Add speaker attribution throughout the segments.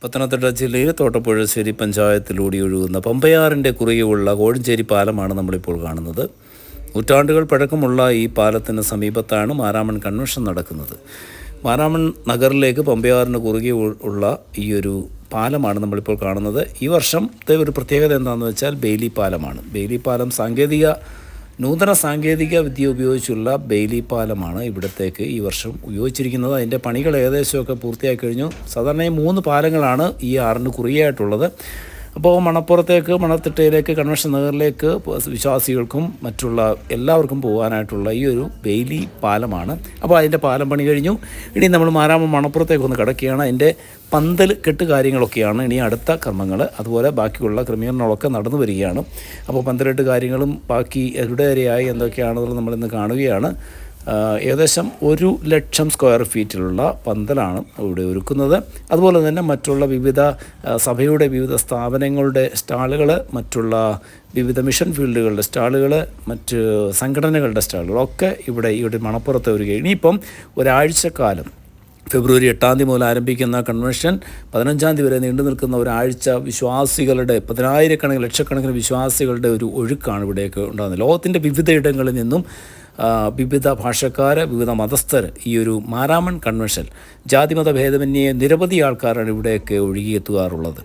Speaker 1: പത്തനംതിട്ട ജില്ലയിൽ തോട്ടപ്പുഴശ്ശേരി പഞ്ചായത്തിലൂടെ ഒഴുകുന്ന പമ്പയാറിൻ്റെ കുറുകെയുള്ള കോഴഞ്ചേരി പാലമാണ് നമ്മളിപ്പോൾ കാണുന്നത്. നൂറ്റാണ്ടുകൾ പഴക്കമുള്ള ഈ പാലത്തിന് സമീപത്താണ് മാരാമൺ കൺവെൻഷൻ നടക്കുന്നത്. മാരാമൺ നഗറിലേക്ക് പമ്പയാറിന് കുറുകെ ഉള്ള ഈ ഒരു പാലമാണ് നമ്മളിപ്പോൾ കാണുന്നത്. ഈ വർഷത്തെ ഒരു പ്രത്യേകത എന്താണെന്ന് വെച്ചാൽ ബെയിലി പാലമാണ്. ബെയിലി പാലം നൂതന സാങ്കേതിക വിദ്യ ഉപയോഗിച്ചുള്ള ബെയിലി പാലമാണ് ഇവിടത്തേക്ക് ഈ വർഷം ഉപയോഗിച്ചിരിക്കുന്നത്. അതിൻ്റെ പണികൾ ഏകദേശമൊക്കെ പൂർത്തിയായി കഴിഞ്ഞു. സാധാരണ 3 പാലങ്ങളാണ് ഈ ആറിന് കുറുകെയായിട്ടുള്ളത്. അപ്പോൾ മണപ്പുറത്തേക്ക്, മണത്തിട്ടയിലേക്ക്, കൺവെൻഷൻ നഗറിലേക്ക് വിശ്വാസികൾക്കും മറ്റുള്ള എല്ലാവർക്കും പോകാനായിട്ടുള്ള ഈ ഒരു ബെയിലി പാലമാണ്. അപ്പോൾ അതിൻ്റെ പാലം പണി കഴിഞ്ഞു. ഇനി നമ്മൾ മാരാമൺ മണപ്പുറത്തേക്കൊന്ന് കിടക്കുകയാണ്. അതിൻ്റെ പന്തൽ കെട്ട് കാര്യങ്ങളൊക്കെയാണ് ഇനി അടുത്ത കർമ്മങ്ങൾ. അതുപോലെ ബാക്കിയുള്ള ക്രമീകരണങ്ങളൊക്കെ നടന്നു വരികയാണ്. അപ്പോൾ പന്തലെട്ട് കാര്യങ്ങളും ബാക്കി എവിടെ വരെയായി എന്തൊക്കെയാണെന്നുള്ളത് നമ്മളിന്ന് കാണുകയാണ്. ഏകദേശം 1,00,000 സ്ക്വയർ ഫീറ്റിലുള്ള പന്തലാണ് ഇവിടെ ഒരുക്കുന്നത്. അതുപോലെ തന്നെ മറ്റുള്ള സഭയുടെ വിവിധ സ്ഥാപനങ്ങളുടെ സ്റ്റാളുകൾ, മറ്റുള്ള വിവിധ മിഷൻ ഫീൽഡുകളുടെ സ്റ്റാളുകൾ, മറ്റ് സംഘടനകളുടെ സ്റ്റാളുകളൊക്കെ ഇവിടെ മണപ്പുറത്ത് വരികയാണ്. ഇനിയിപ്പം ഒരാഴ്ചക്കാലം ഫെബ്രുവരി 8 മുതൽ ആരംഭിക്കുന്ന കൺവെൻഷൻ 15 വരെ നീണ്ടു നിൽക്കുന്ന ഒരാഴ്ച വിശ്വാസികളുടെ 10,000 ലക്ഷക്കണക്കിന് വിശ്വാസികളുടെ ഒരു ഒഴുക്കാണ് ഇവിടേക്ക് ഉണ്ടാകുന്നത്. ലോകത്തിൻ്റെ വിവിധ ഇടങ്ങളിൽ നിന്നും വിവിധ ഭാഷക്കാർ, വിവിധ മതസ്ഥർ ഈ ഒരു മാരാമൺ കൺവെൻഷൻ ജാതിമത ഭേദമന്യേ നിരവധി ആൾക്കാരാണ് ഇവിടെയൊക്കെ ഒഴുകിയെത്തുകാറുള്ളത്.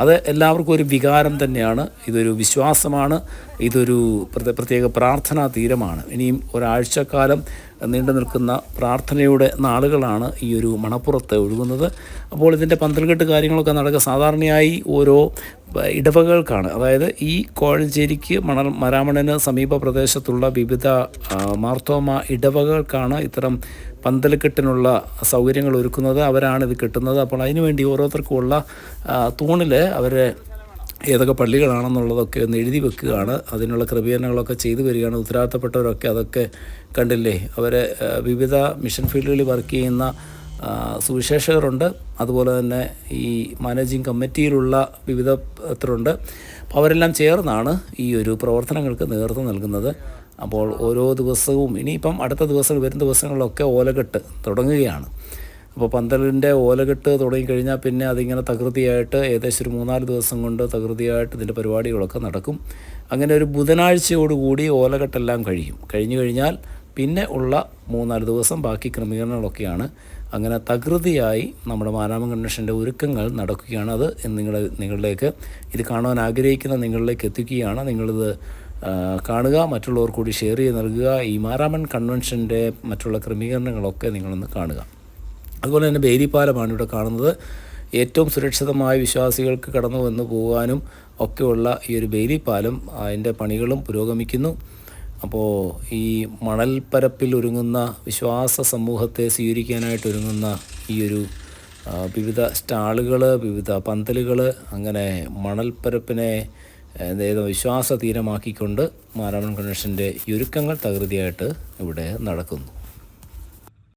Speaker 1: അത് എല്ലാവർക്കും ഒരു വികാരം തന്നെയാണ്. ഇതൊരു വിശ്വാസമാണ്. ഇതൊരു പ്രത്യേക പ്രാർത്ഥനാ തീരമാണ്. ഇനിയും ഒരാഴ്ചക്കാലം നീണ്ടു നിൽക്കുന്ന പ്രാർത്ഥനയുടെ നാളുകളാണ് ഈ ഒരു മണപ്പുറത്ത് ഒഴുകുന്നത്. അപ്പോൾ ഇതിൻ്റെ പന്തൽകെട്ട് കാര്യങ്ങളൊക്കെ നടക്കുക സാധാരണയായി ഓരോ ഇടവകകൾക്കാണ്. അതായത് ഈ കോഴഞ്ചേരിക്ക് മാരാമണിന് സമീപ പ്രദേശത്തുള്ള വിവിധ മാർത്തോമ ഇടവകകൾക്കാണ് ഇത്തരം പന്തൽക്കെട്ടിനുള്ള സൗകര്യങ്ങൾ ഒരുക്കുന്നത്. അവരാണ് ഇത് കിട്ടുന്നത്. അപ്പോൾ അതിനുവേണ്ടി ഓരോരുത്തർക്കുമുള്ള തൂണിൽ അവരെ ഏതൊക്കെ പള്ളികളാണെന്നുള്ളതൊക്കെ ഒന്ന് എഴുതി വെക്കുകയാണ്. അതിനുള്ള ക്രമീകരണങ്ങളൊക്കെ ചെയ്തു വരികയാണ്. ഉത്തരവാദിത്തപ്പെട്ടവരൊക്കെ അതൊക്കെ കണ്ടില്ലേ. അവരെ വിവിധ മിഷൻ ഫീൽഡുകളിൽ വർക്ക് ചെയ്യുന്ന സുവിശേഷകരുണ്ട്. അതുപോലെ തന്നെ ഈ മാനേജിങ് കമ്മിറ്റിയിലുള്ള വിവിധത്തിലുണ്ട്. അപ്പോൾ അവരെല്ലാം ചേർന്നാണ് ഈ ഒരു പ്രവർത്തനങ്ങൾക്ക് നേതൃത്വം നൽകുന്നത്. അപ്പോൾ ഓരോ ദിവസവും ഇനിയിപ്പം അടുത്ത ദിവസം വരും ദിവസങ്ങളിലൊക്കെ ഓലകെട്ട് തുടങ്ങുകയാണ്. അപ്പോൾ പന്തലിൻ്റെ ഓലകെട്ട് തുടങ്ങിക്കഴിഞ്ഞാൽ പിന്നെ അതിങ്ങനെ തകൃതിയായിട്ട് ഏകദേശം ഒരു 3-4 ദിവസം കൊണ്ട് തകൃതിയായിട്ട് ഇതിൻ്റെ പരിപാടികളൊക്കെ നടക്കും. അങ്ങനെ ഒരു ബുധനാഴ്ചയോടുകൂടി ഓലകെട്ടെല്ലാം കഴിഞ്ഞു കഴിഞ്ഞാൽ പിന്നെ ഉള്ള 3-4 ദിവസം ബാക്കി ക്രമീകരണങ്ങളൊക്കെയാണ്. അങ്ങനെ തകൃതിയായി നമ്മുടെ മാരാമൺ കൺവെൻഷൻ്റെ ഒരുക്കങ്ങൾ നടക്കുകയാണ്. അത് നിങ്ങളിലേക്ക് ഇത് കാണുവാൻ ആഗ്രഹിക്കുന്ന നിങ്ങളിലേക്ക് എത്തിക്കുകയാണ്. നിങ്ങളിത് കാണുക, മറ്റുള്ളവർ കൂടി ഷെയർ ചെയ്ത് നൽകുക. ഈ മാരാമൺ കൺവെൻഷൻ്റെ മറ്റുള്ള ക്രമീകരണങ്ങളൊക്കെ നിങ്ങളൊന്ന് കാണുക. അതുപോലെ തന്നെ ബെയിലി പാലമാണ് ഇവിടെ കാണുന്നത്. ഏറ്റവും സുരക്ഷിതമായ വിശ്വാസികൾക്ക് കടന്നു വന്ന് പോകാനും ഒക്കെയുള്ള ഈ ഒരു ബെയിലി പാലം, അതിൻ്റെ പണികളും പുരോഗമിക്കുന്നു. അപ്പോൾ ഈ മണൽപ്പരപ്പിൽ ഒരുങ്ങുന്ന വിശ്വാസ സമൂഹത്തെ സ്വീകരിക്കാനായിട്ട് ഒരുങ്ങുന്ന ഈ ഒരു വിവിധ സ്റ്റാളുകൾ, വിവിധ പന്തലുകൾ, അങ്ങനെ മണൽപ്പരപ്പിനെ വിശ്വാസ തീരമാക്കിക്കൊണ്ട് മാരാമൺ കൺവെൻഷൻ്റെ ഒരുക്കങ്ങൾ തകൃതിയായിട്ട് ഇവിടെ നടക്കുന്നു.